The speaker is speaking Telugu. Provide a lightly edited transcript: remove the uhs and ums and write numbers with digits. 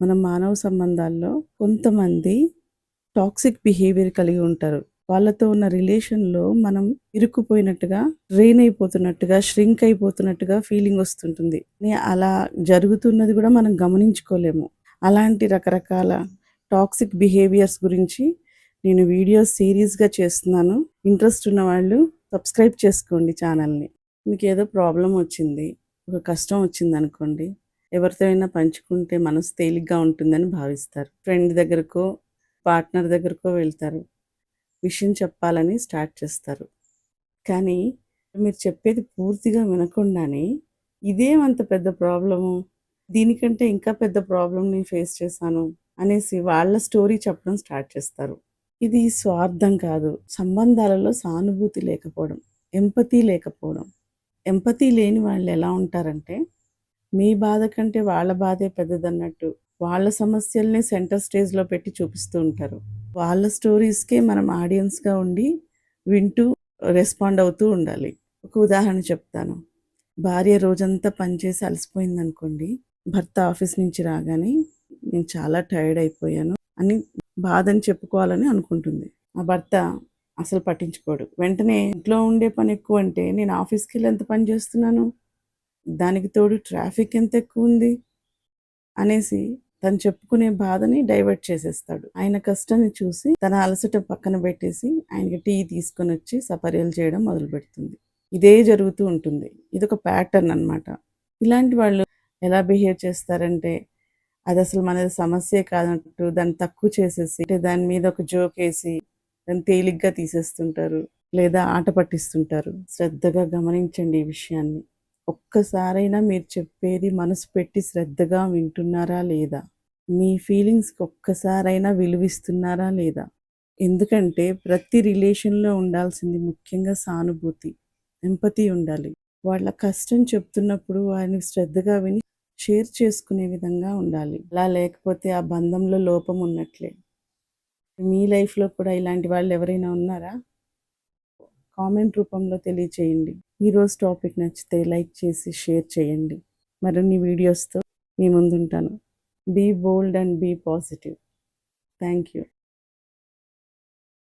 మన మానవ సంబంధాల్లో కొంతమంది టాక్సిక్ బిహేవియర్ కలిగి ఉంటారు. వాళ్ళతో ఉన్న రిలేషన్‌లో మనం ఇరుక్కుపోయినట్టుగా, డ్రైన్ అయిపోతున్నట్టుగా, ష్రింక్ అయిపోతున్నట్టుగా ఫీలింగ్ వస్తుంటుంది. అలా జరుగుతున్నది కూడా మనం గమనించుకోలేము. అలాంటి రకరకాల టాక్సిక్ బిహేవియర్స్ గురించి నేను వీడియోస్ సీరీస్‌గా చేస్తున్నాను. ఇంట్రెస్ట్ ఉన్నవాళ్ళు సబ్స్క్రైబ్ చేసుకోండి ఛానల్‌ని. మీకేదో ప్రాబ్లమ్ వచ్చింది, ఒక కష్టం వచ్చిందనుకోండి, ఎవరితో అయినా పంచుకుంటే మనసు తేలిగ్గా ఉంటుందని భావిస్తారు. ఫ్రెండ్ దగ్గరకో, పార్ట్నర్ దగ్గరకో వెళ్తారు. విషయం చెప్పాలని స్టార్ట్ చేస్తారు. కానీ మీరు చెప్పేది పూర్తిగా వినకుండానే, ఇదేమంత పెద్ద ప్రాబ్లము, దీనికంటే ఇంకా పెద్ద ప్రాబ్లమ్ నేను ఫేస్ చేశాను అనేసి వాళ్ళ స్టోరీ చెప్పడం స్టార్ట్ చేస్తారు. ఇది స్వార్థం కాదు. సంబంధాలలో సానుభూతి లేకపోవడం, ఎంపతీ లేకపోవడం. ఎంపతీ లేని వాళ్ళు ఎలా ఉంటారంటే, మీ బాధ కంటే వాళ్ళ బాధే పెద్దదన్నట్టు వాళ్ళ సమస్యల్ని సెంటర్ స్టేజ్‌లో పెట్టి చూపిస్తూ ఉంటారు. వాళ్ళ స్టోరీస్‌కే మనం ఆడియన్స్‌గా ఉండి వింటూ రెస్పాండ్ అవుతూ ఉండాలి. ఒక ఉదాహరణ చెప్తాను. భార్య రోజంతా పనిచేసి అలసిపోయిందనుకోండి, భర్త ఆఫీస్ నుంచి రాగానే నేను చాలా టైర్డ్ అయిపోయాను అని బాధని చెప్పుకోవాలని అనుకుంటుంది. ఆ భర్త అసలు పట్టించుకోడు. వెంటనే ఇంట్లో ఉండే పని ఎక్కువంటే నేను ఆఫీస్‌కెళ్ళి ఎంత పని చేస్తున్నాను, దానికి తోడు ట్రాఫిక్ ఎంత ఎక్కువుంది అనేసి తను చెప్పుకునే బాధని డైవర్ట్ చేసేస్తాడు. ఆయన కష్టాన్ని చూసి తన అలసట పక్కన పెట్టేసి ఆయనకి టీ తీసుకొనొచ్చి సపర్యలు చేయడం మొదలుపెడుతుంది. ఇదే జరుగుతూ ఉంటుంది. ఇదొక ప్యాటర్న్ అన్నమాట. ఇలాంటి వాళ్ళు ఎలా బిహేవ్ చేస్తారంటే, అదసలు మనది సమస్యే కాదన్నట్టు దాన్ని తక్కువ చేసేసి, అంటే దాని మీద ఒక జోకేసి దాన్ని తేలిగ్గా తీసేస్తుంటారు. లేదా ఆట పట్టిస్తుంటారు. శ్రద్ధగా గమనించండి ఈ విషయాన్ని. ఒక్కసారైనా మీరు చెప్పేది మనసు పెట్టి శ్రద్ధగా వింటున్నారా లేదా? మీ ఫీలింగ్స్‌కి ఒక్కసారైనా విలువిస్తున్నారా లేదా? ఎందుకంటే ప్రతి రిలేషన్‌లో ఉండాల్సింది ముఖ్యంగా సానుభూతి, ఎంపతీ ఉండాలి. వాళ్ళ కష్టం చెప్తున్నప్పుడు వారిని శ్రద్ధగా విని షేర్ చేసుకునే విధంగా ఉండాలి. అలా లేకపోతే ఆ బంధంలో లోపం ఉన్నట్లే. మీ లైఫ్‌లో కూడా ఇలాంటి వాళ్ళు ఎవరైనా ఉన్నారా? కామెంట్ రూపంలో తెలియచేయండి. ఈరోజు టాపిక్ నచ్చితే లైక్ చేసి షేర్ చేయండి. మరిన్ని వీడియోస్‌తో మీ ముందుంటాను. Be bold and be positive. Thank you.